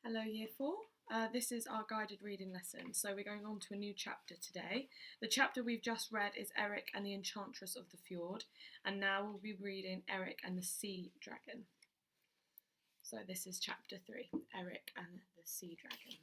Hello, Year 4. This is our guided reading lesson, so we're going on to a new chapter today. The chapter we've just read is Erik and the Enchantress of the Fjord, and now we'll be reading Erik and the Sea Dragon. So this is chapter 3, Erik and the Sea Dragon.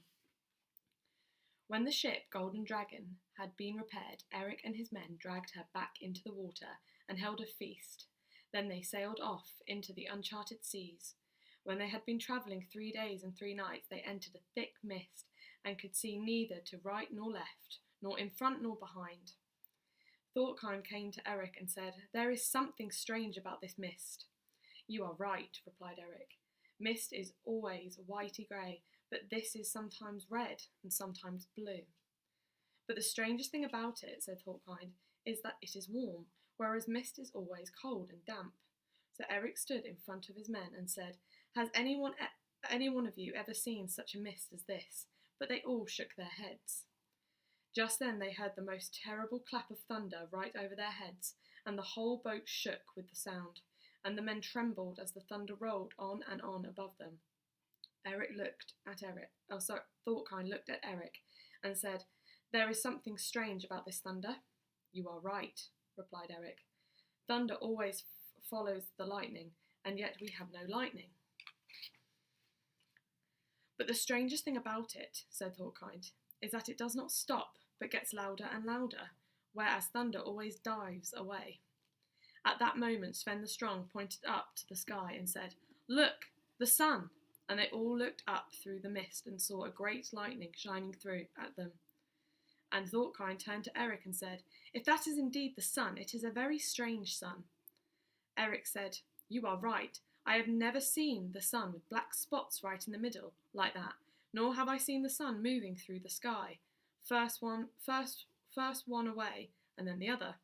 When the ship Golden Dragon had been repaired, Erik and his men dragged her back into the water and held a feast. Then they sailed off into the uncharted seas. When they had been travelling 3 days and 3 nights, they entered a thick mist and could see neither to right nor left, nor in front nor behind. Thorkind came to Erik and said, "There is something strange about this mist." "You are right," replied Erik. "Mist is always whitey grey, but this is sometimes red and sometimes blue." "But the strangest thing about it," said Thorkind, "is that it is warm, whereas mist is always cold and damp." So Erik stood in front of his men and said, "Has any one of you ever seen such a mist as this?" But they all shook their heads. Just then they heard the most terrible clap of thunder right over their heads, and the whole boat shook with the sound, and the men trembled as the thunder rolled on and on above them. Thorkind looked at Erik and said, "There is something strange about this thunder." "You are right," replied Erik. "Thunder always follows the lightning, and yet we have no lightning." "But the strangest thing about it," said Thorkind, "is that it does not stop, but gets louder and louder, whereas thunder always dives away." At that moment Sven the Strong pointed up to the sky and said, "Look, the sun!" And they all looked up through the mist and saw a great lightning shining through at them. And Thorkind turned to Erik and said, "If that is indeed the sun, it is a very strange sun." Erik said, "You are right. I have never seen the sun with black spots right in the middle, like that, nor have I seen the sun moving through the sky, first one away, and then the other."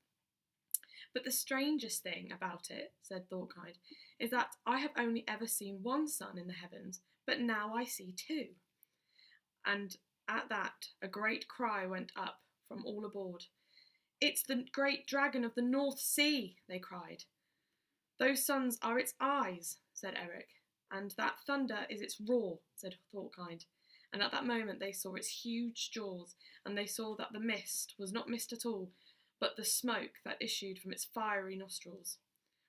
"But the strangest thing about it," said Thorkind, "is that I have only ever seen one sun in the heavens, but now I see two." And at that a great cry went up from all aboard. "It's the great dragon of the North Sea," they cried. "Those suns are its eyes," said Erik. "And that thunder is its roar," said Thorkind. And at that moment they saw its huge jaws, and they saw that the mist was not mist at all, but the smoke that issued from its fiery nostrils.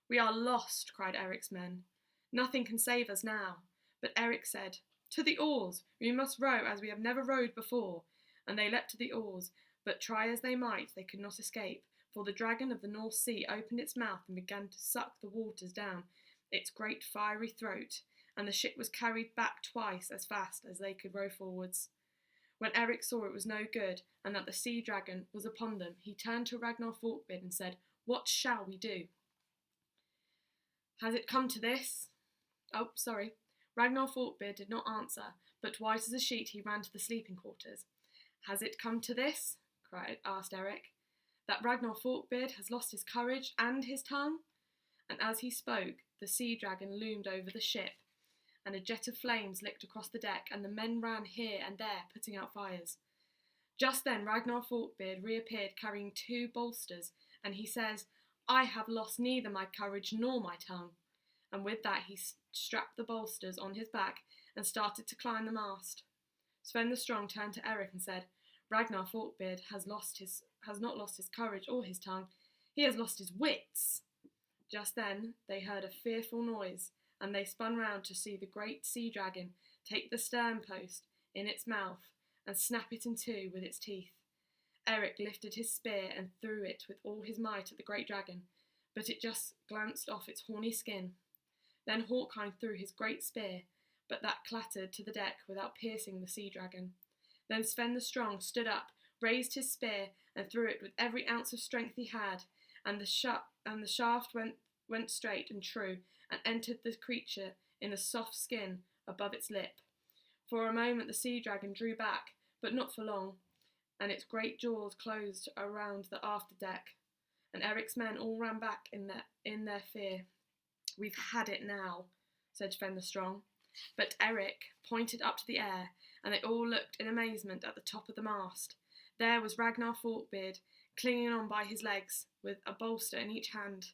"We are lost," cried Erik's men. "Nothing can save us now." But Erik said, "To the oars! We must row as we have never rowed before." And they leapt to the oars, but try as they might, they could not escape, for the dragon of the North Sea opened its mouth and began to suck the waters down its great fiery throat, and the ship was carried back twice as fast as they could row forwards. When Erik saw it was no good, and that the sea dragon was upon them, he turned to Ragnar Forkbeard and said, "What shall we do?" "Has it come to this?" Ragnar Forkbeard did not answer, but white as a sheet he ran to the sleeping quarters. "Has it come to this?" asked Erik, "that Ragnar Forkbeard has lost his courage and his tongue?" And as he spoke, the sea dragon loomed over the ship, and a jet of flames licked across the deck, and the men ran here and there, putting out fires. Just then Ragnar Forkbeard reappeared carrying 2 bolsters, and he says, "I have lost neither my courage nor my tongue." And with that he strapped the bolsters on his back and started to climb the mast. Sven the Strong turned to Erik and said, "Ragnar Forkbeard has not lost his courage or his tongue, he has lost his wits." Just then they heard a fearful noise, and they spun round to see the great sea dragon take the stern post in its mouth and snap it in two with its teeth. Erik lifted his spear and threw it with all his might at the great dragon, but it just glanced off its horny skin. Then Thorkind threw his great spear, but that clattered to the deck without piercing the sea dragon. Then Sven the Strong stood up, raised his spear, and threw it with every ounce of strength he had, and the shaft went straight and true, and entered the creature in the soft skin above its lip. For a moment the sea dragon drew back, but not for long, and its great jaws closed around the after deck, and Erik's men all ran back in their fear. "We've had it now," said Sven the Strong. But Erik pointed up to the air, and they all looked in amazement at the top of the mast. There was Ragnar Forkbeard, clinging on by his legs, with a bolster in each hand.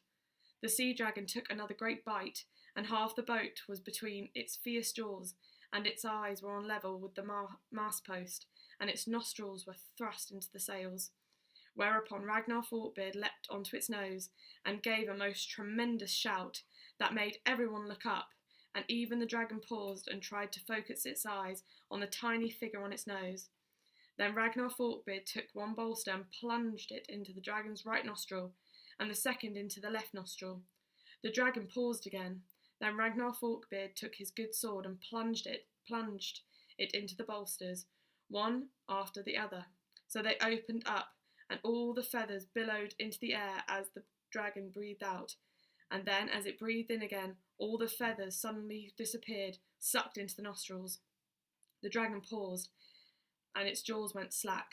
The sea dragon took another great bite, and half the boat was between its fierce jaws, and its eyes were on level with the mast post, and its nostrils were thrust into the sails. Whereupon Ragnar Forkbeard leapt onto its nose and gave a most tremendous shout that made everyone look up, and even the dragon paused and tried to focus its eyes on the tiny figure on its nose. Then Ragnar Forkbeard took one bolster and plunged it into the dragon's right nostril, and the second into the left nostril. The dragon paused again. Then Ragnar Forkbeard took his good sword and plunged it into the bolsters, one after the other. So they opened up, and all the feathers billowed into the air as the dragon breathed out. And then, as it breathed in again, all the feathers suddenly disappeared, sucked into the nostrils. The dragon paused, and its jaws went slack,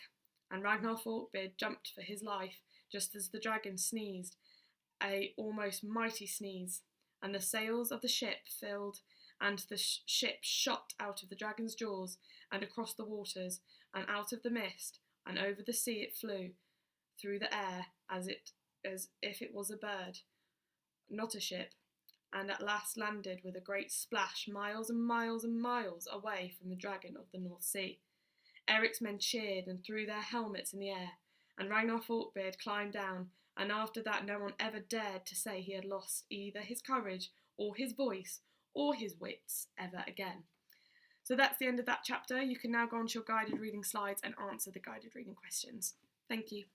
and Ragnar Forkbeard jumped for his life just as the dragon sneezed, a almost mighty sneeze, and the sails of the ship filled, and the ship shot out of the dragon's jaws and across the waters, and out of the mist, and over the sea it flew, through the air as if it was a bird, not a ship, and at last landed with a great splash miles and miles and miles away from the dragon of the North Sea. Erik's men cheered and threw their helmets in the air, and Ragnar Forkbeard climbed down, and after that no one ever dared to say he had lost either his courage or his voice or his wits ever again. So that's the end of that chapter. You can now go on to your guided reading slides and answer the guided reading questions. Thank you.